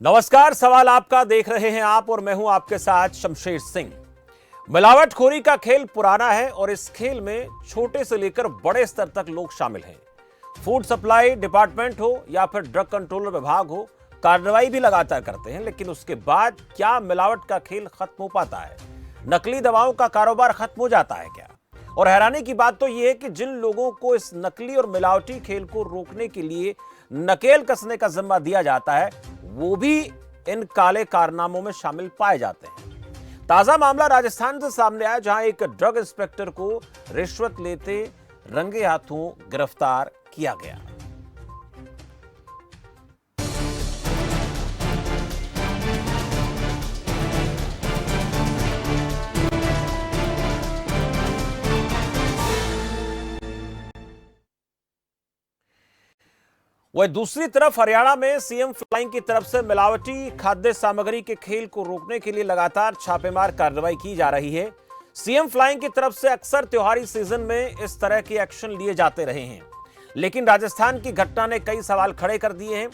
नमस्कार, सवाल आपका देख रहे हैं आप और मैं हूं आपके साथ शमशेर सिंह। मिलावटखोरी का खेल पुराना है और इस खेल में छोटे से लेकर बड़े स्तर तक लोग शामिल हैं। फूड सप्लाई डिपार्टमेंट हो या फिर ड्रग कंट्रोलर विभाग हो, कार्रवाई भी लगातार करते हैं, लेकिन उसके बाद क्या मिलावट का खेल खत्म हो पाता है? नकली दवाओं का कारोबार खत्म हो जाता है क्या? और हैरानी की बात तो यह है कि जिन लोगों को इस नकली और मिलावटी खेल को रोकने के लिए नकेल कसने का जिम्मा दिया जाता है, वो भी इन काले कारनामों में शामिल पाए जाते हैं। ताजा मामला राजस्थान से सामने आया, जहां एक ड्रग इंस्पेक्टर को रिश्वत लेते रंगे हाथों गिरफ्तार किया गया। वह दूसरी तरफ हरियाणा में सीएम फ्लाइंग की तरफ से मिलावटी खाद्य सामग्री के खेल को रोकने के लिए लगातार छापेमार कार्रवाई की जा रही है। सीएम फ्लाइंग की तरफ से अक्सर त्योहारी सीजन में इस तरह के एक्शन लिए जाते रहे हैं, लेकिन राजस्थान की घटना ने कई सवाल खड़े कर दिए हैं।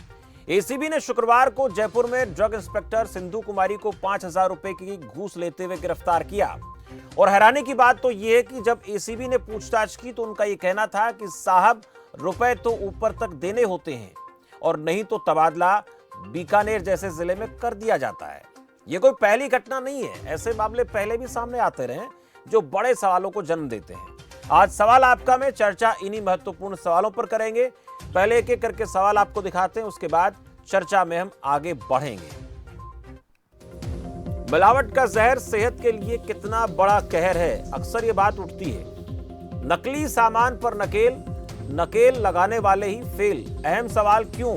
एसीबी ने शुक्रवार को जयपुर में ड्रग इंस्पेक्टर सिंधु कुमारी को 5,000 रुपए की घूस लेते हुए गिरफ्तार किया। और हैरानी की बात तो यह है कि जब एसीबी ने पूछताछ की तो उनका यह कहना था कि साहब, रुपए तो ऊपर तक देने होते हैं और नहीं तो तबादला बीकानेर जैसे जिले में कर दिया जाता है। यह कोई पहली घटना नहीं है, ऐसे मामले पहले भी सामने आते रहे जो बड़े सवालों को जन्म देते हैं। आज सवाल आपका में चर्चा इन्हीं महत्वपूर्ण सवालों पर करेंगे। पहले एक एक करके सवाल आपको दिखाते हैं, उसके बाद चर्चा में हम आगे बढ़ेंगे। मिलावट का जहर सेहत के लिए कितना बड़ा कहर है, अक्सर ये बात उठती है। नकली सामान पर नकेल, नकेल लगाने वाले ही फेल। अहम सवाल क्यों?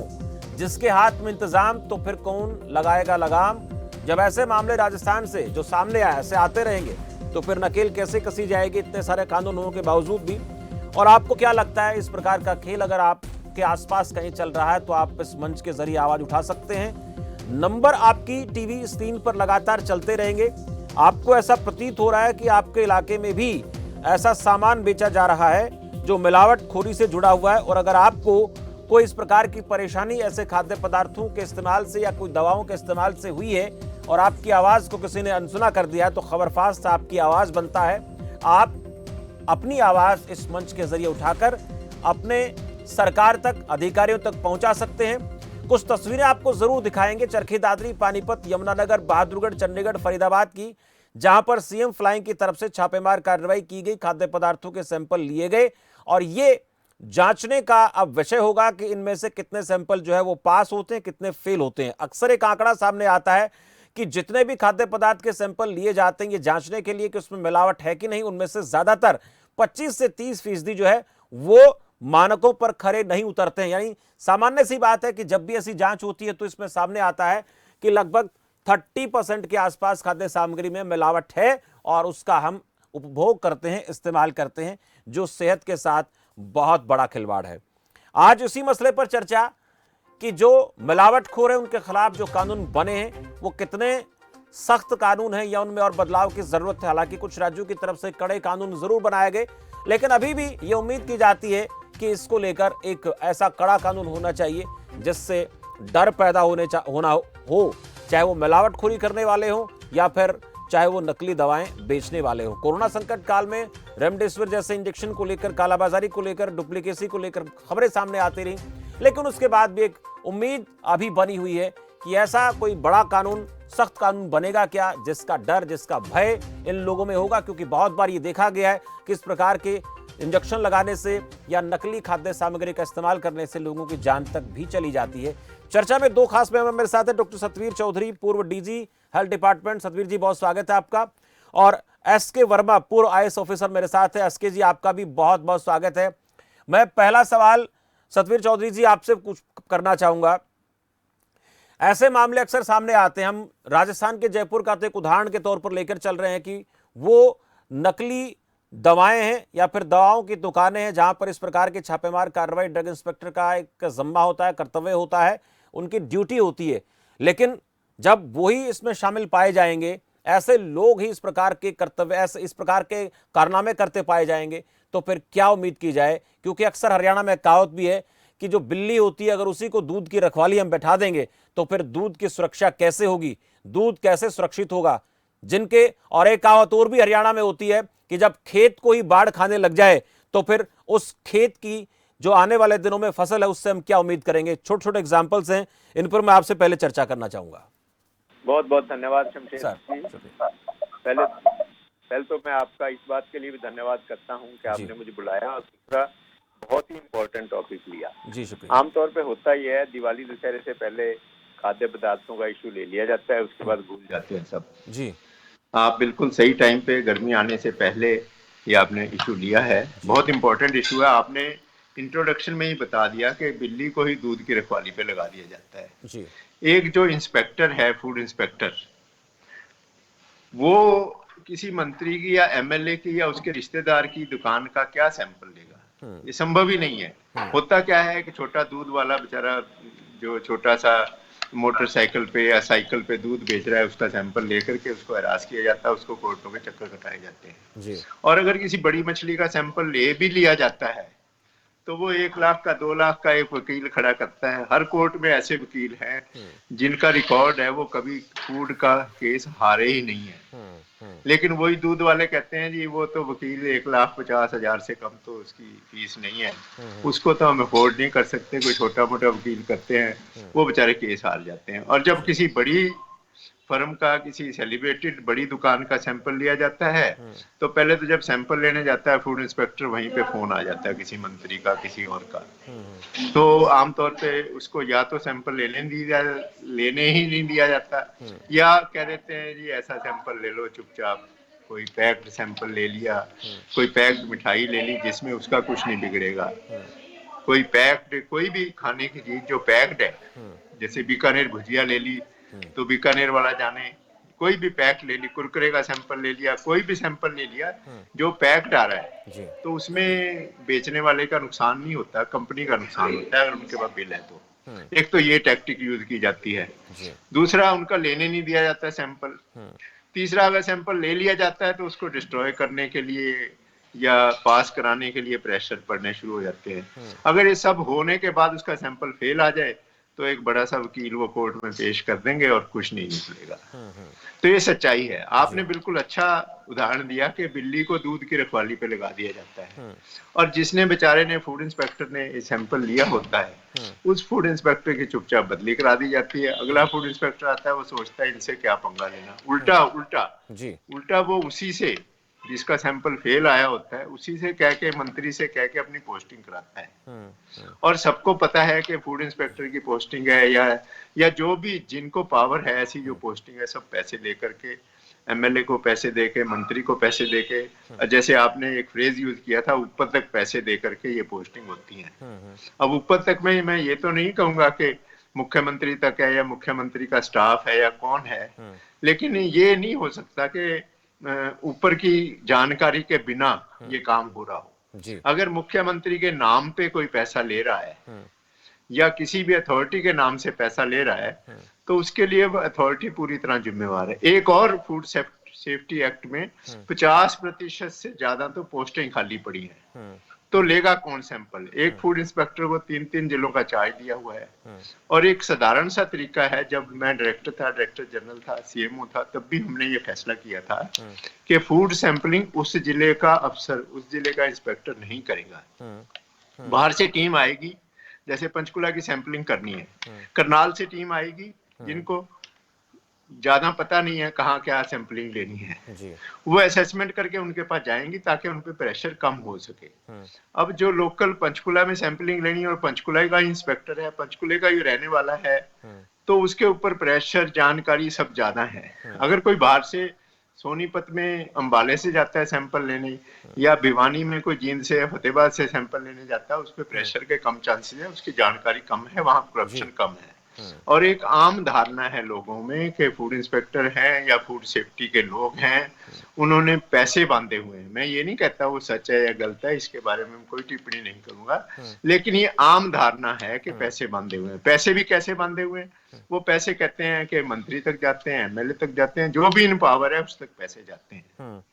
जिसके हाथ में इंतजाम तो फिर कौन लगाएगा लगाम? जब ऐसे मामले राजस्थान से जो सामने आए ऐसे आते रहेंगे तो फिर नकेल कैसे कसी जाएगी, इतने सारे कानून होने के बावजूद भी? और आपको क्या लगता है, इस प्रकार का खेल अगर आपके आसपास कहीं चल रहा है तो आप इस मंच के जरिए आवाज उठा सकते हैं। नंबर आपकी टीवी स्क्रीन पर लगातार चलते रहेंगे। आपको ऐसा प्रतीत हो रहा है कि आपके इलाके में भी ऐसा सामान बेचा जा रहा है जो मिलावटखोरी से जुड़ा हुआ है, और अगर आपको कोई इस प्रकार की परेशानी ऐसे खाद्य पदार्थों के इस्तेमाल से या कोई दवाओं के इस्तेमाल से हुई है और आपकी आवाज को किसी ने अनसुना कर दिया, तो खबरफास्ट आपकी आवाज बनता है। आप अपनी आवाज इस मंच के जरिए उठाकर अपने सरकार तक, अधिकारियों तक पहुंचा सकते हैं। कुछ तस्वीरें आपको जरूर दिखाएंगे चरखी दादरी, पानीपत, यमुनानगर, बहादुरगढ़, चंडीगढ़, फरीदाबाद की, जहां पर सीएम फ्लाइंग की तरफ से छापेमार कार्रवाई की गई, खाद्य पदार्थों के सैंपल लिए गए और ये जांचने का अब विषय होगा कि इनमें से कितने सैंपल जो है वो पास होते हैं, कितने फेल होते हैं। अक्सर एक आंकड़ा सामने आता है कि जितने भी खाद्य पदार्थ के सैंपल लिए जाते हैं ये जांचने के लिए कि उसमें मिलावट है कि नहीं, उनमें से ज्यादातर 25 से 30% जो है वो मानकों पर खरे नहीं उतरते हैं। यानी सामान्य सी बात है कि जब भी ऐसी जांच होती है तो इसमें सामने आता है कि लगभग 30% के आसपास खाद्य सामग्री में मिलावट है और उसका हम उपभोग करते हैं, इस्तेमाल करते हैं, जो सेहत के साथ बहुत बड़ा खिलवाड़ है। आज उसी मसले पर चर्चा कि जो मिलावटखोर है उनके खिलाफ जो कानून बने हैं वो कितने सख्त कानून हैं या उनमें और बदलाव की जरूरत है। हालांकि कुछ राज्यों की तरफ से कड़े कानून जरूर बनाए गए, लेकिन अभी भी ये उम्मीद की जाती है कि इसको लेकर एक ऐसा कड़ा कानून होना चाहिए जिससे डर पैदा होना हो, चाहे वो मिलावटखोरी करने वाले हो या फिर चाहे वो नकली दवाएं बेचने वाले हो। कोरोना संकट काल में रेमडेसिविर जैसे इंजेक्शन को लेकर, कालाबाजारी को लेकर, डुप्लीकेसी को लेकर खबरें सामने आती रही, लेकिन उसके बाद भी एक उम्मीद अभी बनी हुई है कि ऐसा कोई बड़ा कानून, सख्त कानून बनेगा क्या जिसका डर, जिसका भय इन लोगों में होगा। क्योंकि बहुत बार ये देखा गया है कि इस प्रकार के इंजेक्शन लगाने से या नकली खाद्य सामग्री का इस्तेमाल करने से लोगों की जान तक भी चली जाती है। चर्चा में दो खास मेहमान मेरे साथ है, डॉक्टर सतवीर चौधरी, पूर्व डीजी हेल्थ डिपार्टमेंट। सतवीर जी, बहुत स्वागत है आपका। और एसके वर्मा, पूर्व आईएएस ऑफिसर मेरे साथ है। एसके जी, आपका भी बहुत बहुत स्वागत है। मैं पहला सवाल सतवीर चौधरी जी आपसे कुछ करना चाहूंगा। ऐसे मामले अक्सर सामने आते हैं, हम राजस्थान के जयपुर का तो एक उदाहरण के तौर पर लेकर चल रहे हैं कि वो नकली दवाएं हैं या फिर दवाओं की दुकानें हैं जहां पर इस प्रकार की छापेमार कार्रवाई ड्रग इंस्पेक्टर का एक जिम्मा होता है, कर्तव्य होता है, उनकी ड्यूटी होती है। लेकिन जब वही इसमें शामिल पाए जाएंगे, ऐसे लोग ही इस प्रकार के कर्तव्य, ऐसे इस प्रकार के कारनामे करते पाए जाएंगे, तो फिर क्या उम्मीद की जाए? क्योंकि अक्सर हरियाणा में कहावत भी है कि जो बिल्ली होती है अगर उसी को दूध की रखवाली हम बैठा देंगे तो फिर दूध की सुरक्षा कैसे होगी, दूध कैसे सुरक्षित होगा। जिनके, और एक कहावत और भी हरियाणा में होती है कि जब खेत को ही बाढ़ खाने लग जाए तो फिर उस खेत की जो आने वाले दिनों में फसल है उससे हम क्या उम्मीद करेंगे। छोटे छोटे एग्जाम्पल्स हैं, इन पर मैं आपसे पहले चर्चा करना चाहूंगा। बहुत बहुत धन्यवाद शमशेर जी। सर पहले तो मैं आपका इस बात के लिए भी धन्यवाद करता हूं कि आपने मुझे बुलाया, और दूसरा बहुत ही इम्पोर्टेंट टॉपिक लिया। जी शुक्रिया। आमतौर पे होता ही है, दिवाली दशहरे से पहले खाद्य पदार्थों का इशू ले लिया जाता है, उसके बाद भूल जाते हैं सब। जी आप बिल्कुल सही टाइम पे, गर्मी आने से पहले ये आपने इशू लिया है। बहुत इंपॉर्टेंट इशू है। आपने इंट्रोडक्शन में ही बता दिया कि बिल्ली को ही दूध की रखवाली पे लगा दिया जाता है। जी। एक जो इंस्पेक्टर है, फूड इंस्पेक्टर, वो किसी मंत्री की या एमएलए की या उसके रिश्तेदार की दुकान का क्या सैंपल लेगा? ये संभव ही नहीं है। होता क्या है कि छोटा दूध वाला बेचारा जो छोटा सा मोटरसाइकिल पे या साइकिल पे दूध बेच रहा है, उसका सैंपल लेकर के उसको हरास किया जाता है, उसको कोर्टों में चक्कर कटाए जाते हैं जी। और अगर किसी बड़ी मछली का सैंपल ले भी लिया जाता है तो वो 1 लाख का 2 लाख का एक वकील खड़ा करता है। हर कोर्ट में ऐसे वकील हैं जिनका रिकॉर्ड है वो कभी फूड का केस हारे ही नहीं है। लेकिन वही दूध वाले कहते हैं जी वो तो वकील 1,50,000 से कम तो उसकी फीस नहीं है, उसको तो हम अफोर्ड नहीं कर सकते, कोई छोटा मोटा वकील करते हैं, वो बेचारे केस हार जाते हैं। और जब किसी बड़ी फर्म का, किसी सेलिब्रेटेड बड़ी दुकान का सैंपल लिया जाता है तो पहले तो जब सैंपल लेने जाता है फूड इंस्पेक्टर, वहीं पे फोन आ जाता है किसी मंत्री का, किसी और का। तो आमतौर पे उसको या तो सैंपल लेने ही नहीं दिया जाता, या कह देते हैं जी ऐसा सैंपल ले लो चुपचाप, कोई पैक्ड सैंपल ले लिया, कोई पैक्ड मिठाई ले ली जिसमें उसका कुछ नहीं बिगड़ेगा, कोई पैक्ड कोई भी खाने की चीज जो पैक्ड है, जैसे बीकानेर भुजिया ले ली तो बीकानेर वाला जाने, कोई भी पैक ले ली, कुरकुरे का सैंपल ले लिया, कोई भी सैंपल ले लिया जो पैक्ड आ रहा है तो उसमें बेचने वाले का नुकसान नहीं होता, कंपनी का नुकसान होता है अगर उनके पास बिल है तो। एक तो ये टैक्टिक यूज की जाती है। दूसरा, उनका लेने नहीं दिया जाता सैंपल। तीसरा, अगर सैंपल ले लिया जाता है तो उसको डिस्ट्रॉय करने के लिए या पास कराने के लिए प्रेशर पड़ने शुरू हो जाते हैं। अगर ये सब होने के बाद उसका सैंपल फेल आ जाए तो एक बड़ा सा वकील वो कोर्ट में पेश कर देंगे और कुछ नहीं निकलेगा। तो ये सच्चाई है। आपने बिल्कुल अच्छा उदाहरण दिया कि बिल्ली को दूध की रखवाली पे लगा दिया जाता है और जिसने बेचारे ने, फूड इंस्पेक्टर ने सैंपल लिया होता है, उस फूड इंस्पेक्टर की चुपचाप बदली करा दी जाती है। अगला फूड इंस्पेक्टर आता है, वो सोचता है इनसे क्या पंगा लेना, उल्टा वो उसी से, जिसका सैंपल फेल आया होता है, उसी से कह के, मंत्री से कह के अपनी पोस्टिंग कराता है। और सबको पता है कि फूड इंस्पेक्टर की पोस्टिंग है या जो भी जिनको पावर है ऐसी जो पोस्टिंग है, सब पैसे लेकर के, एमएलए को पैसे देके, मंत्री को पैसे देके, जैसे आपने एक फ्रेज यूज किया था, ऊपर तक पैसे दे करके ये पोस्टिंग होती है। अब ऊपर तक में मैं ये तो नहीं कहूंगा कि मुख्यमंत्री तक है या मुख्यमंत्री का स्टाफ है या कौन है, लेकिन ये नहीं हो सकता कि ऊपर की जानकारी के बिना ये काम हो रहा हो। अगर मुख्यमंत्री के नाम पे कोई पैसा ले रहा है या किसी भी अथॉरिटी के नाम से पैसा ले रहा है तो उसके लिए वो अथॉरिटी पूरी तरह जिम्मेवार है। एक और फूड सेफ्टी एक्ट में 50% से ज्यादा तो पोस्टें खाली पड़ी हैं, तो लेगा कौन सैंपल? एक फूड इंस्पेक्टर को 3-3 जिलों का चार्ज दिया हुआ है। और एक साधारण सा तरीका है, जब मैं डायरेक्टर जनरल था, सीएमओ था, तब भी हमने ये फैसला किया था कि फूड सैंपलिंग उस जिले का अफसर, उस जिले का इंस्पेक्टर नहीं करेगा। बाहर से टीम आएगी, जैसे पंचकुला की सैंपलिंग करनी है, करनाल से टीम आएगी जिनको ज्यादा पता नहीं है कहाँ क्या सैंपलिंग लेनी है, वो असेसमेंट करके उनके पास जाएंगी ताकि उन पे प्रेशर कम हो सके। अब जो लोकल पंचकुला में सैंपलिंग लेनी है और पंचकुला का इंस्पेक्टर है, पंचकुले का ही रहने वाला है, तो उसके ऊपर प्रेशर, जानकारी सब ज्यादा है। अगर कोई बाहर से सोनीपत में अंबाले से जाता है सैंपल लेने, या भिवानी में कोई जींद से, फतेहाबाद से सैंपल लेने जाता है, उस पर प्रेशर के कम चांसेस है, उसकी जानकारी कम है, वहां करप्शन कम है। और एक आम धारणा है लोगों में कि फूड इंस्पेक्टर हैं या फूड सेफ्टी के लोग हैं, उन्होंने पैसे बांधे हुए हैं। मैं ये नहीं कहता वो सच है या गलत है, इसके बारे में कोई टिप्पणी नहीं करूंगा, लेकिन ये आम धारणा है कि पैसे बांधे हुए हैं। पैसे भी कैसे बांधे हुए हैं? वो पैसे कहते हैं कि मंत्री तक जाते हैं, एमएलए तक जाते हैं, जो भी इन पावर है उस तक पैसे जाते हैं।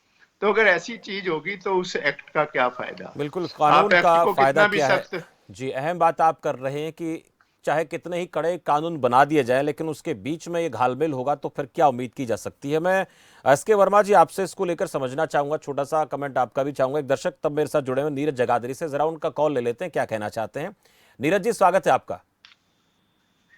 तो अगर ऐसी चीज होगी तो उस एक्ट का क्या फायदा? बिल्कुल, कानून का फायदा क्या है? जी, अहम बात आप कर रहे हैं कि चाहे कितने ही कड़े कानून बना दिए जाए, लेकिन उसके बीच में ये घालमेल होगा तो फिर क्या उम्मीद की जा सकती है। मैं एसके वर्मा जी आपसे इसको लेकर समझना चाहूंगा, छोटा सा कमेंट आपका भी चाहूंगा। एक दर्शक तब मेरे साथ जुड़े हुए नीरज जगाधरी से, जरा उनका कॉल ले लेते हैं, क्या कहना चाहते हैं। नीरज जी, स्वागत है आपका।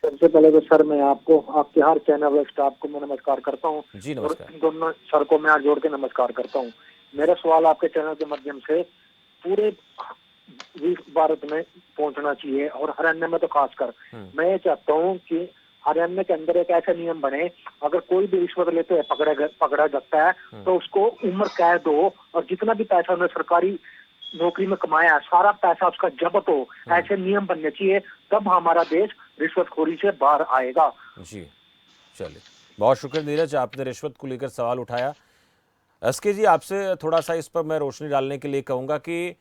सबसे पहले तो सर मैं आपको, आपके हर चैनल स्टाफ को मैं नमस्कार करता हूँ जी और नमस्कार। इन दोनों सर को मैं जोड़ के नमस्कार करता हूँ। मेरा सवाल आपके चैनल के माध्यम से पूरे भारत में पहुंचना चाहिए और हरियाणा में तो खासकर मैं ये चाहता हूँ कि हरियाणा के अंदर एक ऐसा नियम बने, अगर कोई भी रिश्वत लेते हैं पकड़ा जाता है तो उसको उम्र कैद हो और जितना भी पैसा उन्हें सरकारी नौकरी में कमाया है सारा पैसा उसका जब्त हो। ऐसे नियम बनने चाहिए, तब हमारा देश रिश्वतखोरी से बाहर आएगा। जी चलिए, बहुत शुक्रिया नीरज, आपने रिश्वत को लेकर सवाल उठाया। एसके जी, आपसे थोड़ा सा इस पर मैं रोशनी डालने के लिए कहूँगा कि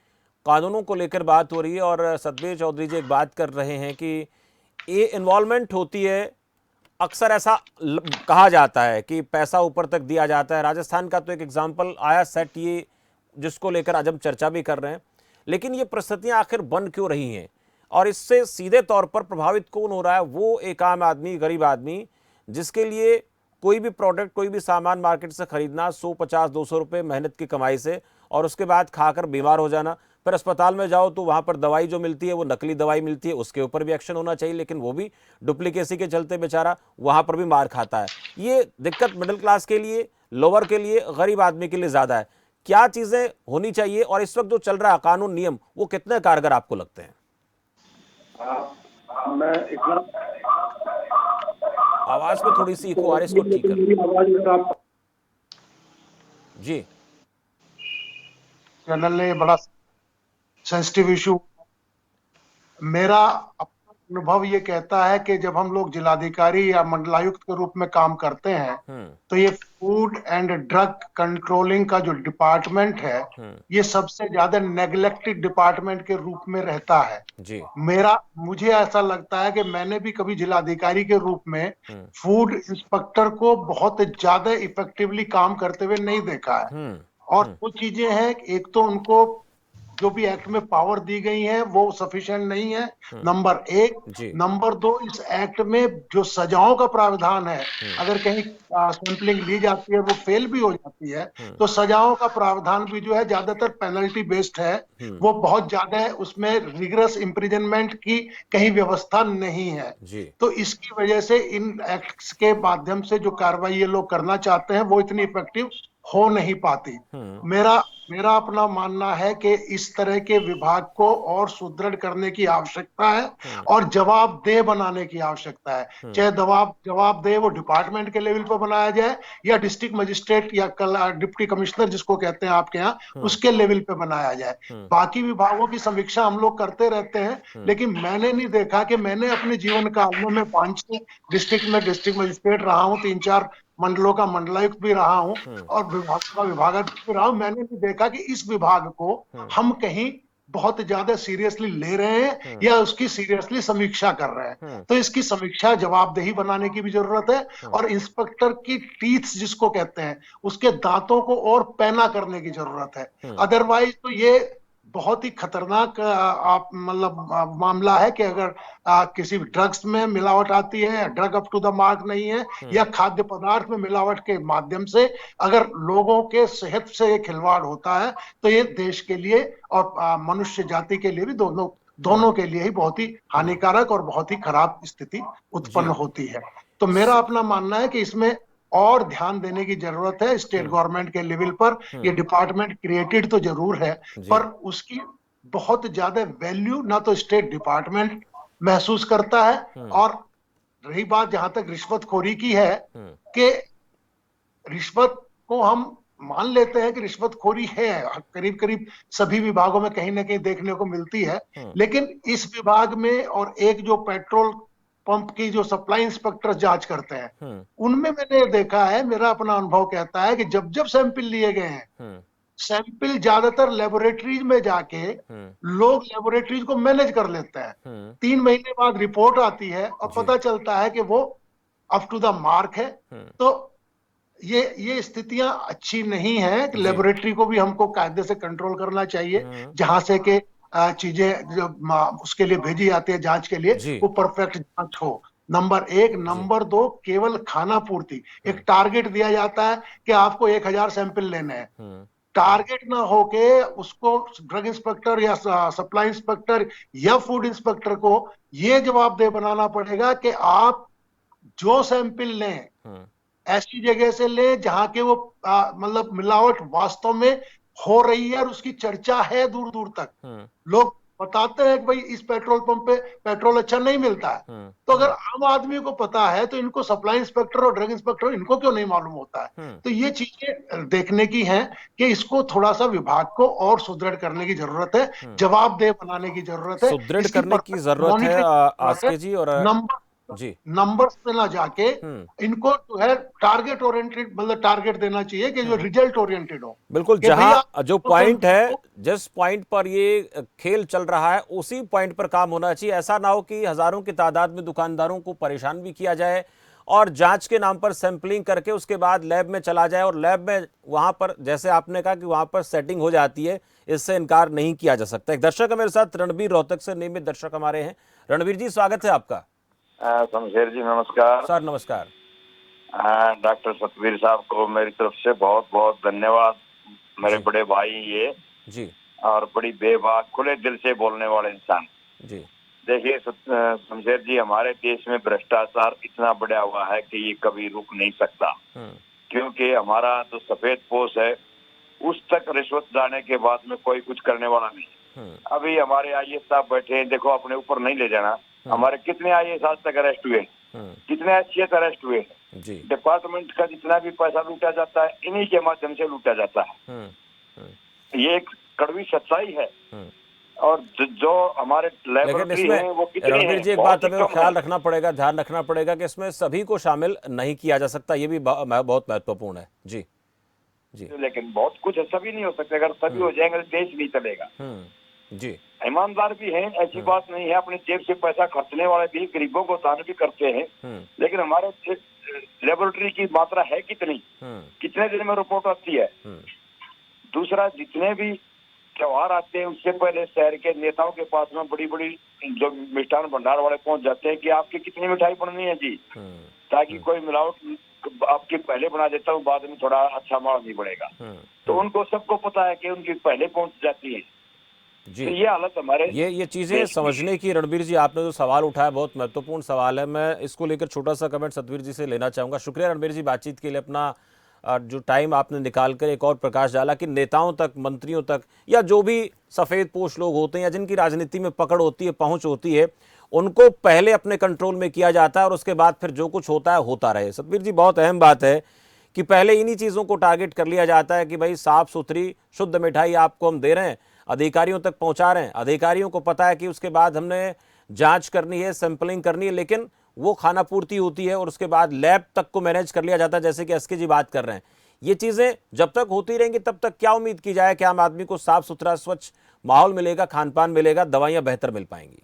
कानूनों को लेकर बात हो रही है और सतबीर चौधरी जी एक बात कर रहे हैं कि ये इन्वॉल्वमेंट होती है। अक्सर ऐसा कहा जाता है कि पैसा ऊपर तक दिया जाता है। राजस्थान का तो एक एग्जाम्पल आया सेट, ये जिसको लेकर आज हम चर्चा भी कर रहे हैं। लेकिन ये परिस्थितियां आखिर बन क्यों रही हैं और इससे सीधे तौर पर प्रभावित कौन हो रहा है? वो एक आम आदमी, गरीब आदमी, जिसके लिए कोई भी प्रोडक्ट, कोई भी सामान मार्केट से खरीदना 100-50-200 रुपये मेहनत की कमाई से, और उसके बाद खाकर बीमार हो जाना। फिर अस्पताल में जाओ तो वहाँ पर दवाई जो मिलती है वो नकली दवाई मिलती है, उसके ऊपर भी एक्शन होना चाहिए, लेकिन वो भी डुप्लीकेसी के चलते बेचारा वहाँ पर भी मार खाता है। ये दिक्कत मिडिल क्लास के लिए, लोअर के लिए, गरीब आदमी के लिए ज़्यादा है। क्या चीज़ें होनी चाहिए और इस वक्त जो चल रहा है कानून नियम, वो कितने कारगर आपको लगते हैं? मैं इतना आवाज में थोड़ी सी इको आ रही है, इसको ठीक कर। मेरी आवाज अगर आप जी चैनल ने बड़ा सेंसिटिव इशू, मेरा अपना अनुभव ये कहता है कि जब हम लोग जिलाधिकारी या मंडलायुक्त के रूप में काम करते हैं तो ये फूड एंड ड्रग कंट्रोलिंग का जो डिपार्टमेंट है ये सबसे ज्यादा नेग्लेक्टेड डिपार्टमेंट के रूप में रहता है। जी मुझे ऐसा लगता है कि मैंने भी कभी जिलाधिकारी के रूप में फूड इंस्पेक्टर को बहुत ज्यादा इफेक्टिवली काम करते हुए नहीं देखा है। और कुछ चीजें हैं, एक तो उनको जो भी एक्ट में पावर दी गई है वो सफिशिएंट नहीं है, नंबर एक। नंबर दो, इस एक्ट में जो सजाओं का प्रावधान है, अगर कहीं सैंपलिंग ली जाती है वो फेल भी हो जाती है तो सजाओं का प्रावधान भी जो है ज्यादातर पेनल्टी बेस्ड है, वो बहुत ज्यादा है, उसमें रिगरस इम्प्रिजनमेंट की कहीं व्यवस्था नहीं है। तो इसकी वजह से इन एक्ट्स के माध्यम से जो कार्रवाई ये लोग करना चाहते हैं वो इतनी इफेक्टिव हो नहीं पाती। मेरा अपना मानना है कि इस तरह के विभाग को और सुदृढ़ करने की आवश्यकता है और जवाबदेह बनाने की आवश्यकता है। चाहे जवाबदेह वो डिपार्टमेंट के लेवल पर बनाया जाए या डिस्ट्रिक्ट मजिस्ट्रेट या डिप्टी कमिश्नर जिसको कहते हैं आपके यहाँ, उसके लेवल पे बनाया जाए। बाकी विभागों की समीक्षा हम लोग करते रहते हैं, लेकिन मैंने नहीं देखा कि मैंने अपने जीवन काल में, मैं 5 डिस्ट्रिक्ट में डिस्ट्रिक्ट मजिस्ट्रेट रहा हूँ, 3-4 मंडलों का मंडलायुक्त भी रहा हूं और विभाग का विभागाध्यक्ष भी रहा हूं, मैंने भी देखा कि इस विभाग को हम कहीं बहुत ज्यादा सीरियसली ले रहे हैं या उसकी सीरियसली समीक्षा कर रहे हैं। तो इसकी समीक्षा जवाबदेही बनाने की भी जरूरत है और इंस्पेक्टर की टीथ जिसको कहते हैं उसके दांतों को और पैना करने की जरूरत है। अदरवाइज तो ये बहुत ही खतरनाक मामला है कि अगर किसी ड्रग्स में मिलावट आती है, drug up to the mark नहीं है, या खाद्य पदार्थ में मिलावट के माध्यम से अगर लोगों के सेहत से खिलवाड़ होता है तो ये देश के लिए और मनुष्य जाति के लिए भी दोनों के लिए ही बहुत ही हानिकारक और बहुत ही खराब स्थिति उत्पन्न होती है। तो मेरा अपना मानना है कि इसमें और ध्यान देने की जरूरत है। स्टेट गवर्नमेंट के लेवल पर ये डिपार्टमेंट क्रिएटेड तो जरूर है, पर उसकी बहुत ज्यादा वैल्यू ना तो स्टेट डिपार्टमेंट महसूस करता है। और रही बात जहां तक रिश्वतखोरी की है, कि रिश्वत को हम मान लेते हैं कि रिश्वतखोरी है, करीब करीब सभी विभागों में कहीं ना कहीं देखने को मिलती है, लेकिन इस विभाग में और एक जो पेट्रोल पंप की जो सप्लाई इंस्पेक्टर जांच करते हैं उनमें मैंने देखा है, मेरा अपना अनुभव कहता है कि जब जब सैंपल लिए गए हैं, सैंपल ज्यादातर लेबोरेटरीज में जाके लोग लेबोरेटरीज को मैनेज कर लेते हैं। 3 महीने बाद रिपोर्ट आती है और पता चलता है कि वो अप टू द मार्क है। तो ये स्थितियां अच्छी नहीं है कि लेबोरेटरी को भी हमको कायदे से कंट्रोल करना चाहिए, जहां से कि चीजें जो उसके लिए भेजी जाती है जांच के लिए, जी। वो परफेक्ट जांच हो, नंबर एक। नंबर दो, केवल खाना पूर्ति, एक टारगेट दिया जाता है कि आपको 1000 सैंपल लेने हैं। टारगेट ना होके उसको ड्रग इंस्पेक्टर या सप्लाई इंस्पेक्टर या फूड इंस्पेक्टर को ये जवाबदेह बनाना पड़ेगा कि आप जो सैंपल लें ऐसी जगह से ले जहां के वो मतलब मिलावट वास्तव में हो रही है और उसकी चर्चा है दूर दूर तक। लोग बताते हैं कि भाई इस पेट्रोल पंप पे पेट्रोल अच्छा नहीं मिलता है, तो अगर आम आदमी को पता है तो इनको सप्लाई इंस्पेक्टर और ड्रग इंस्पेक्टर इनको क्यों नहीं मालूम होता है? तो ये चीजें देखने की हैं कि इसको थोड़ा सा विभाग को और सुदृढ़ करने की जरूरत है, जवाबदेह बनाने की जरूरत है, सुदृढ़ इसकी करने की परफेक्ट जरूरत है मॉनिटरिंग है। आस्के जी। और नंबर जी। नंबर्स पे ना जाके इनको जो है टारगेट ओरिएंटेड, मतलब टारगेट देना चाहिए कि जो रिजल्ट ओरिएंटेड हो, बिल्कुल, कि भैया जहां जो पॉइंट है, जिस पॉइंट पर ये खेल चल रहा है उसी पॉइंट पर काम होना चाहिए। ऐसा ना हो कि हजारों की तादाद में दुकानदारों को परेशान भी किया जाए और जांच के नाम पर सैंपलिंग करके उसके बाद लैब में चला जाए और लैब में वहां पर, जैसे आपने कहा कि वहां पर सेटिंग हो जाती है, इससे इनकार नहीं किया जा सकता। एक दर्शक है मेरे साथ, रणबीर, रोहतक से नियमित दर्शक हमारे हैं। रणबीर जी, स्वागत है आपका। शमशेर जी नमस्कार। सर नमस्कार। डॉक्टर सतवीर साहब को मेरी तरफ से बहुत बहुत धन्यवाद। मेरे बड़े भाई ये जी, और बड़ी बेबाक खुले दिल से बोलने वाले इंसान जी। देखिए शमशेर जी, हमारे देश में भ्रष्टाचार इतना बढ़ा हुआ है कि ये कभी रुक नहीं सकता, क्योंकि हमारा जो सफेद पोश है उस तक रिश्वत जाने के बाद में कोई कुछ करने वाला नहीं। अभी हमारे आईएएस साहब बैठे हैं, देखो अपने ऊपर नहीं ले जाना। हमारे कितने आईएएस आज तक अरेस्ट हुए, कितने एचसीएस अरेस्ट हुए। डिपार्टमेंट का जितना भी पैसा लूटा जाता है इन्हीं के माध्यम से लूटा जाता है। ये एक कड़वी सच्चाई है। और जो हमारे लेबोरेटरी हैं वो कितने हैं? रणबीर जी, एक बात हमें ख्याल रखना पड़ेगा, ध्यान रखना पड़ेगा कि इसमें सभी को शामिल नहीं किया जा सकता, ये भी बहुत महत्वपूर्ण है। जी जी। लेकिन बहुत कुछ सभी नहीं हो सकते, अगर सभी हो जाएंगे तो देश नहीं चलेगा। जी। ईमानदार भी हैं, ऐसी बात नहीं है, अपनी जेब से पैसा खर्चने वाले भी, गरीबों को दान भी करते हैं। लेकिन हमारे लेबोरेटरी की मात्रा है कितनी, कितने दिन में रिपोर्ट आती है? दूसरा, जितने भी त्योहार आते हैं उससे पहले शहर के नेताओं के पास में बड़ी बड़ी जो मिष्ठान भंडार वाले पहुंच जाते हैं कि आपकी कितनी मिठाई बननी है जी, ताकि कोई मिलावट आपके पहले बना देता हूँ, बाद में थोड़ा अच्छा माल नहीं बढ़ेगा। तो उनको सबको पता है कि उनकी पहले पहुंच जाती है जी। तो ये हालत हमारे ये चीजें समझने की। रणबीर जी, आपने जो सवाल उठाया बहुत महत्वपूर्ण सवाल है। मैं इसको लेकर छोटा सा कमेंट सतवीर जी से लेना चाहूंगा। शुक्रिया रणबीर जी, बातचीत के लिए अपना जो टाइम आपने निकाल कर एक और प्रकाश डाला कि नेताओं तक, मंत्रियों तक, या जो भी सफेद पोश लोग होते हैं या जिनकी राजनीति में पकड़ होती है, पहुंच होती है, उनको पहले अपने कंट्रोल में किया जाता है और उसके बाद फिर जो कुछ होता है होता रहे। सतवीर जी, बहुत अहम बात है कि पहले इन्हीं चीजों को टारगेट कर लिया जाता है कि भाई साफ सुथरी शुद्ध मिठाई आपको हम दे रहे हैं, अधिकारियों तक पहुंचा रहे हैं। अधिकारियों को पता है कि उसके बाद हमने जांच करनी है, सैंपलिंग करनी है, लेकिन वो खाना पूर्ति होती है और उसके बाद लैब तक को मैनेज कर लिया जाता है, जैसे कि एसके जी बात कर रहे हैं। ये चीजें जब तक होती रहेंगी तब तक क्या उम्मीद की जाए कि आम आदमी को साफ सुथरा स्वच्छ माहौल मिलेगा, खान पान मिलेगा, दवाइयां बेहतर मिल पाएंगी?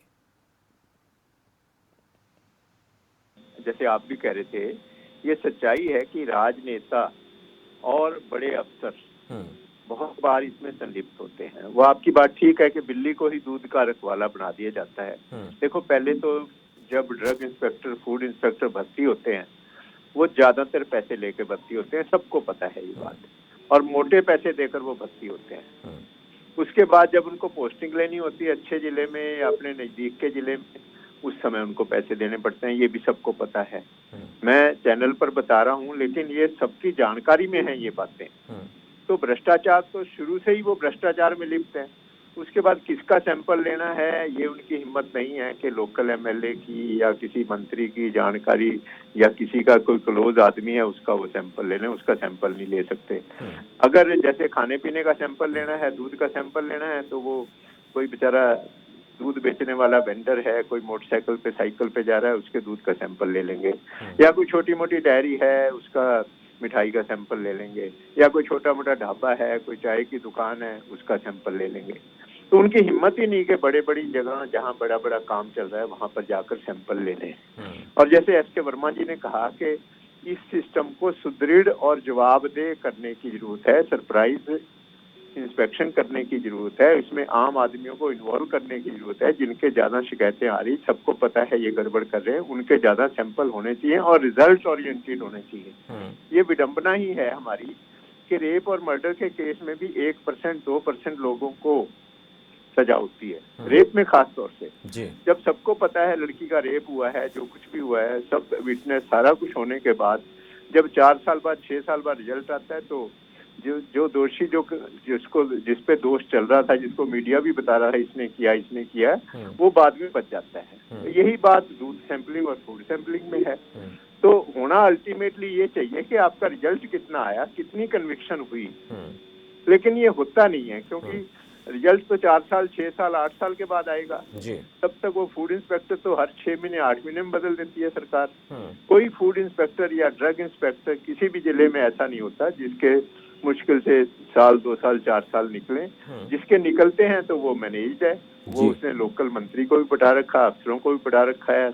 जैसे आप भी कह रहे थे, ये सच्चाई है कि राजनेता और बड़े अफसर बहुत बार इसमें संलिप्त होते हैं। वो आपकी बात ठीक है कि बिल्ली को ही दूध का रखवाला बना दिया जाता है। देखो, पहले तो जब ड्रग इंस्पेक्टर, फूड इंस्पेक्टर भर्ती होते हैं वो ज्यादातर पैसे लेके भर्ती होते हैं, सबको पता है ये बात, और मोटे पैसे देकर वो भर्ती होते हैं। उसके बाद जब उनको पोस्टिंग लेनी होती है अच्छे जिले में या अपने नजदीक के जिले में, उस समय उनको पैसे देने पड़ते हैं, ये भी सबको पता है। मैं चैनल पर बता रहा हूँ, लेकिन ये सबकी जानकारी में है ये बातें। तो भ्रष्टाचार तो शुरू से ही वो भ्रष्टाचार में लिप्त है। उसके बाद किसका सैंपल लेना है ये उनकी हिम्मत नहीं है कि लोकल एमएलए की या किसी मंत्री की जानकारी या किसी का कोई क्लोज आदमी है उसका वो सैंपल ले लें, उसका सैंपल नहीं ले सकते। अगर जैसे खाने पीने का सैंपल लेना है, दूध का सैंपल लेना है, तो वो कोई बेचारा दूध बेचने वाला वेंडर है, कोई मोटरसाइकिल पे साइकिल पे जा रहा है, उसके दूध का सैंपल ले लेंगे, या कोई छोटी मोटी डेयरी है उसका मिठाई का सैंपल ले लेंगे, या कोई छोटा मोटा ढाबा है, कोई चाय की दुकान है, उसका सैंपल ले लेंगे। तो उनकी हिम्मत ही नहीं कि बड़े बड़ी जगह जहाँ बड़ा बड़ा काम चल रहा है वहां पर जाकर सैंपल ले लें। और जैसे एसके वर्मा जी ने कहा कि इस सिस्टम को सुदृढ़ और जवाबदेह करने की जरूरत है। सरप्राइज इंस्पेक्शन करने की जरूरत है, इसमें आम आदमियों को इन्वॉल्व करने की जरूरत है। जिनके ज्यादा शिकायतें आ रही, सबको पता है ये गड़बड़ कर रहे हैं, उनके ज्यादा सैंपल होने चाहिए और रिजल्ट ओरिएंटेड होने चाहिए। ये विडंबना ही है हमारी कि रेप और मर्डर के केस में भी 1% 2% लोगों को सजा होती है, रेप में खास तौर से। जब सबको पता है लड़की का रेप हुआ है, जो कुछ भी हुआ है, सब विटनेस सारा कुछ होने के बाद जब 4 साल बाद 6 साल बाद रिजल्ट आता है, तो जो दोषी जिस पे दोष चल रहा था, जिसको मीडिया भी बता रहा है इसने किया, वो बाद में बच जाता है। यही बात दूध सैंपलिंग और फूड सैंपलिंग में है। तो होना अल्टीमेटली ये चाहिए कि आपका रिजल्ट कितना आया, कितनी कन्विक्शन हुई, लेकिन ये होता नहीं है, क्योंकि रिजल्ट तो 4 साल 6 साल 8 साल के बाद आएगा। तब तक वो फूड इंस्पेक्टर तो हर 6 महीने 8 महीने में बदल देती है सरकार। कोई फूड इंस्पेक्टर या ड्रग इंस्पेक्टर किसी भी जिले में ऐसा नहीं होता जिसके मुश्किल से साल 2 साल 4 साल निकले। जिसके निकलते हैं तो वो मैनेज्ड है, वो उसने लोकल मंत्री को भी पटा रखा, अफसरों को भी पटा रखा है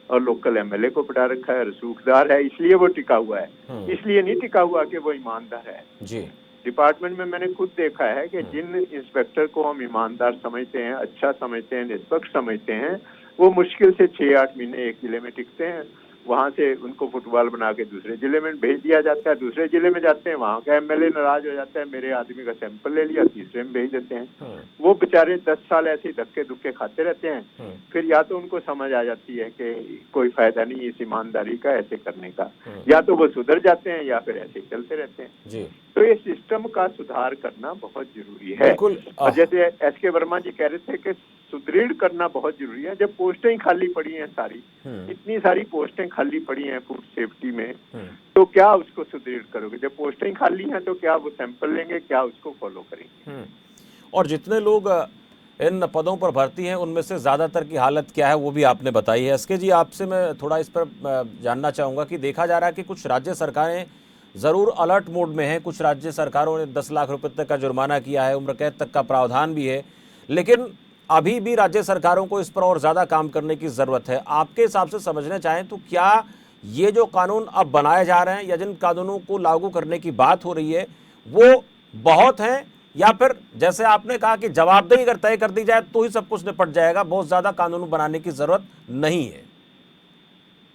और लोकल एमएलए को पटा रखा है, रसूखदार है, इसलिए वो टिका हुआ है। इसलिए नहीं टिका हुआ कि वो ईमानदार है। डिपार्टमेंट में मैंने खुद देखा है कि जिन इंस्पेक्टर को हम ईमानदार समझते हैं, अच्छा समझते हैं, निष्पक्ष समझते हैं, वो मुश्किल से 6-8 महीने एक जिले में टिकते हैं। वहां से उनको फुटबॉल बना के दूसरे जिले में भेज दिया जाता है, दूसरे जिले में जाते हैं, वहां का एमएलए नाराज हो जाता है, मेरे आदमी का सैंपल ले लिया, तीसरे में भेज देते हैं। वो बेचारे 10 साल ऐसे धक्के दुक्के खाते रहते हैं। फिर या तो उनको समझ आ जाती है कि कोई फायदा नहीं इस ईमानदारी का ऐसे करने का, या तो वो सुधर जाते हैं या फिर ऐसे चलते रहते हैं। तो ये सिस्टम का सुधार करना बहुत जरूरी है। और जैसे एसके वर्मा जी कह रहे थे कि सुदृढ़ करना बहुत जरूरी है। जब पोस्टें ही खाली पड़ी हैं सारी, इतनी सारी पोस्टें खाली पड़ी हैं फूड सेफ्टी में, तो क्या उसको सुदृढ़ करोगे? जब पोस्टें ही खाली हैं तो क्या वो सैंपल लेंगे, क्या उसको फॉलो करेंगे? और जितने लोग इन पदों पर भर्ती हैं उनमें से ज़्यादातर की हालत क्या है वो भी आपने बताई है। एसके जी, आपसे मैं थोड़ा इस पर जानना चाहूँगा कि देखा जा रहा है कि कुछ राज्य सरकारें ज़रूर अलर्ट मोड में हैं। कुछ राज्य सरकारों ने 10 लाख रुपए तक का जुर्माना किया है, उम्र कैद तक का प्रावधान भी है, लेकिन अभी भी राज्य सरकारों को इस पर और ज़्यादा काम करने की ज़रूरत है। आपके हिसाब से समझना चाहें तो क्या ये जो कानून अब बनाए जा रहे हैं या जिन कानूनों को लागू करने की बात हो रही है वो बहुत हैं, या फिर जैसे आपने कहा कि जवाबदेही अगर तय कर दी जाए तो ही सब कुछ निपट जाएगा, बहुत ज़्यादा कानून बनाने की ज़रूरत नहीं है?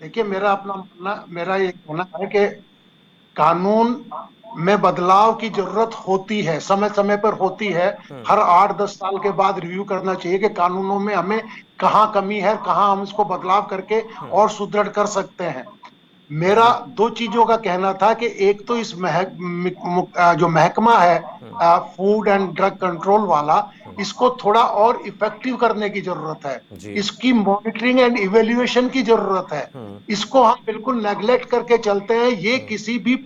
देखिए, मेरा ये कहना है कि कानून में बदलाव की जरूरत होती है, समय समय पर होती है। हर 8-10 साल के बाद रिव्यू करना चाहिए कि कानूनों में हमें कहाँ कमी है, कहाँ हम इसको बदलाव करके और सुदृढ़ कर सकते हैं। मेरा 2 चीजों का कहना था कि एक तो इस जो महकमा है फूड एंड ड्रग कंट्रोल वाला, इसको थोड़ा और इफेक्टिव करने की जरूरत है। इसकी मॉनिटरिंग एंड इवेल्युएशन की जरूरत है। इसको हम बिल्कुल नेग्लेक्ट करके चलते हैं। ये किसी भी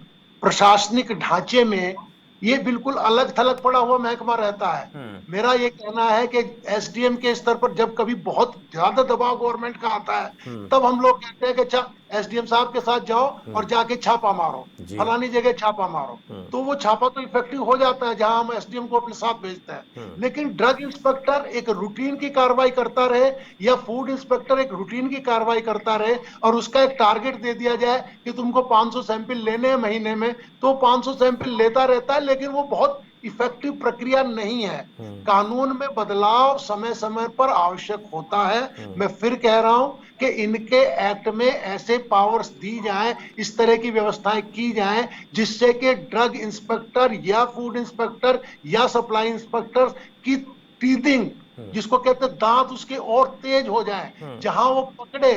प्रशासनिक ढांचे में ये बिल्कुल अलग थलग पड़ा हुआ महकमा रहता है। मेरा ये कहना है कि एसडीएम के स्तर पर जब कभी बहुत ज्यादा दबाव गवर्नमेंट का आता है तब हम लोग कहते हैं कि अच्छा एसडीएम साहब के साथ जाओ और जाके छापा मारो, फलानी जगह छापा मारो, तो वो छापा तो इफेक्टिव हो जाता है जहां हम एसडीएम को अपने साथ भेजते हैं। लेकिन ड्रग इंस्पेक्टर एक रूटीन की कार्रवाई करता रहे या फूड इंस्पेक्टर एक रूटीन की कार्रवाई करता रहे और उसका एक टारगेट दे दिया जाए कि तुमको 500 सैंपल लेने हैं महीने में, तो 500 सैंपल लेता रहता है, लेकिन वो बहुत इफेक्टिव प्रक्रिया नहीं है। कानून में बदलाव समय समय पर आवश्यक होता है। मैं फिर कह रहा हूं कि इनके एक्ट में ऐसे पावर्स दी जाएं, इस तरह की व्यवस्थाएं की जाएं जिससे कि ड्रग इंस्पेक्टर या फूड इंस्पेक्टर या सप्लाई इंस्पेक्टर की टीथिंग, जिसको कहते हैं दांत, उसके और तेज हो जाए, जहां वो पकड़े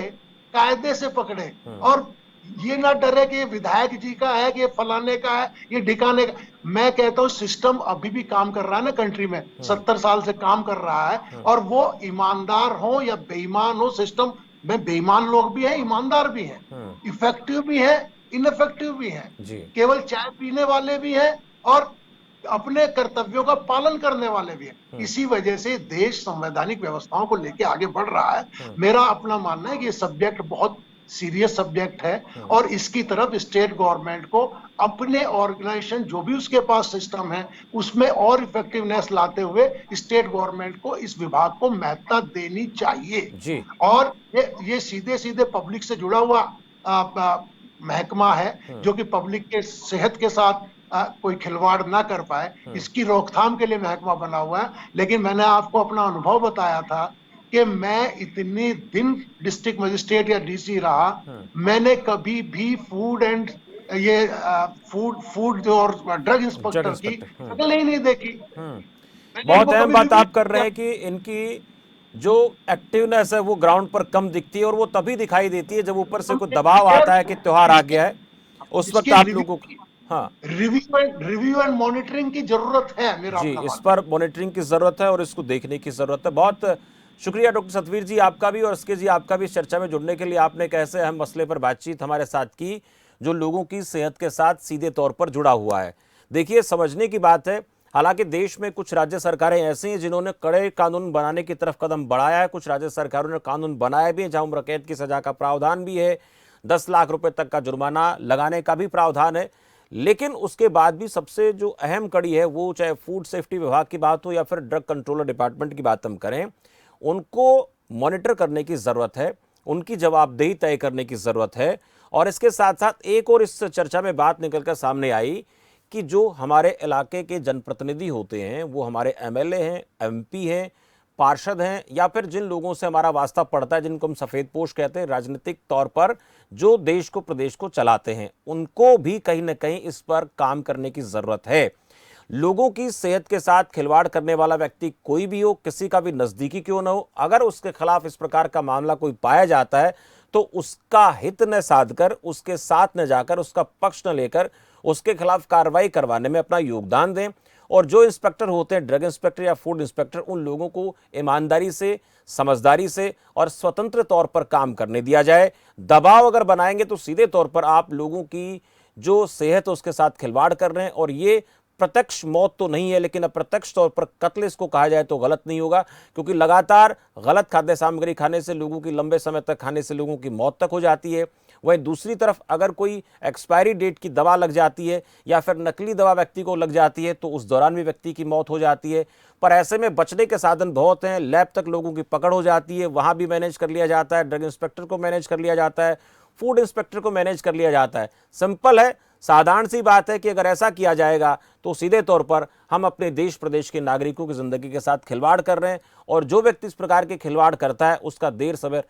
कायदे से पकड़े और ये ना डरे कि ये विधायक जी का है, कि ये फलाने का है, ये ढिकाने का। मैं कहता हूँ सिस्टम अभी भी काम कर रहा है ना कंट्री में, 70 साल से काम कर रहा है, और वो ईमानदार हो या बेईमान हो, सिस्टम में बेईमान लोग भी हैं, ईमानदार भी हैं, इफेक्टिव भी है, इनफेक्टिव भी है, केवल चाय पीने वाले भी हैं और अपने कर्तव्यों का पालन करने वाले भी हैं। इसी वजह से देश संवैधानिक व्यवस्थाओं को लेकर आगे बढ़ रहा है। मेरा अपना मानना है कि ये सब्जेक्ट बहुत सीरियस सब्जेक्ट है और इसकी तरफ स्टेट गवर्नमेंट को अपने ऑर्गेनाइजेशन जो भी उसके पास सिस्टम है उसमें और इफेक्टिवनेस लाते हुए स्टेट गवर्नमेंट को इस विभाग को महत्ता देनी चाहिए। और ये सीधे सीधे पब्लिक से जुड़ा हुआ महकमा है जो कि पब्लिक के सेहत के साथ कोई खिलवाड़ ना कर पाए, इसकी रोकथाम के लिए महकमा बना हुआ है। लेकिन मैंने आपको अपना अनुभव बताया था कि मैं इतने दिन डिस्ट्रिक्ट मजिस्ट्रेट या डीसी रहा, मैंने कभी भी फूड एंड ये फूड जो और ड्रग इंस्पेक्टर की शक्ल ही नहीं देखी। बहुत अहम बात आप कर रहे हैं कि इनकी जो एक्टिवनेस है वो ग्राउंड पर कम दिखती है, और वो तभी दिखाई देती है जब ऊपर से कोई दबाव आता है कि त्योहार आ गया है, उस वक्त आप लोगों को रिव्यू एंड मॉनिटरिंग की जरूरत है। मेरा जी, इस पर मॉनिटरिंग की जरूरत है और इसको देखने की जरूरत है। बहुत शुक्रिया डॉक्टर सतवीर जी आपका भी, और एसके जी आपका भी इस चर्चा में जुड़ने के लिए। आपने कैसे अहम मसले पर बातचीत हमारे साथ की जो लोगों की सेहत के साथ सीधे तौर पर जुड़ा हुआ है। देखिए, समझने की बात है, हालांकि देश में कुछ राज्य सरकारें ऐसी हैं जिन्होंने कड़े कानून बनाने की तरफ कदम बढ़ाया है, कुछ राज्य सरकारों ने कानून बनाए भी हैं जहां उम्र कैद की सजा का प्रावधान भी है, 10 लाख रुपए तक का जुर्माना लगाने का भी प्रावधान है। लेकिन उसके बाद भी सबसे जो अहम कड़ी है, वो चाहे फूड सेफ्टी विभाग की बात हो या फिर ड्रग कंट्रोलर डिपार्टमेंट की बात हम करें, उनको मॉनिटर करने की जरूरत है, उनकी जवाबदेही तय करने की जरूरत है। और इसके साथ साथ एक और इस चर्चा में बात निकलकर सामने आई कि जो हमारे इलाके के जनप्रतिनिधि होते हैं, वो हमारे एमएलए हैं, एमपी हैं, पार्षद हैं, या फिर जिन लोगों से हमारा वास्ता पड़ता है, जिनको हम सफेदपोश कहते हैं, राजनीतिक तौर पर जो देश को प्रदेश को चलाते हैं, उनको भी कहीं ना कहीं इस पर काम करने की जरूरत है। लोगों की सेहत के साथ खिलवाड़ करने वाला व्यक्ति कोई भी हो, किसी का भी नजदीकी क्यों ना हो, अगर उसके खिलाफ इस प्रकार का मामला कोई पाया जाता है तो उसका हित न साधकर, उसके साथ न जाकर, उसका पक्ष न लेकर उसके खिलाफ कार्रवाई करवाने में अपना योगदान दें। और जो इंस्पेक्टर होते हैं, ड्रग इंस्पेक्टर या फूड इंस्पेक्टर, उन लोगों को ईमानदारी से, समझदारी से और स्वतंत्र तौर पर काम करने दिया जाए। दबाव अगर बनाएंगे तो सीधे तौर पर आप लोगों की जो सेहत है उसके साथ खिलवाड़ कर रहे हैं। और ये प्रत्यक्ष मौत तो नहीं है, लेकिन अप्रत्यक्ष तौर पर कत्ल इसको कहा जाए तो गलत नहीं होगा, क्योंकि लगातार गलत खाद्य सामग्री खाने से लोगों की, लंबे समय तक खाने से लोगों की मौत तक हो जाती है। वहीं दूसरी तरफ अगर कोई एक्सपायरी डेट की दवा लग जाती है या फिर नकली दवा व्यक्ति को लग जाती है तो उस दौरान भी व्यक्ति की मौत हो जाती है। पर ऐसे में बचने के साधन बहुत हैं, लैब तक लोगों की पकड़ हो जाती है, वहां भी मैनेज कर लिया जाता है, ड्रग इंस्पेक्टर को मैनेज कर लिया जाता है, फूड इंस्पेक्टर को मैनेज कर लिया जाता है। सिंपल है, साधारण सी बात है कि अगर ऐसा किया जाएगा तो सीधे तौर पर हम अपने देश प्रदेश के नागरिकों की जिंदगी के साथ खिलवाड़ कर रहे हैं, और जो व्यक्ति इस प्रकार के खिलवाड़ करता है उसका देर सवेर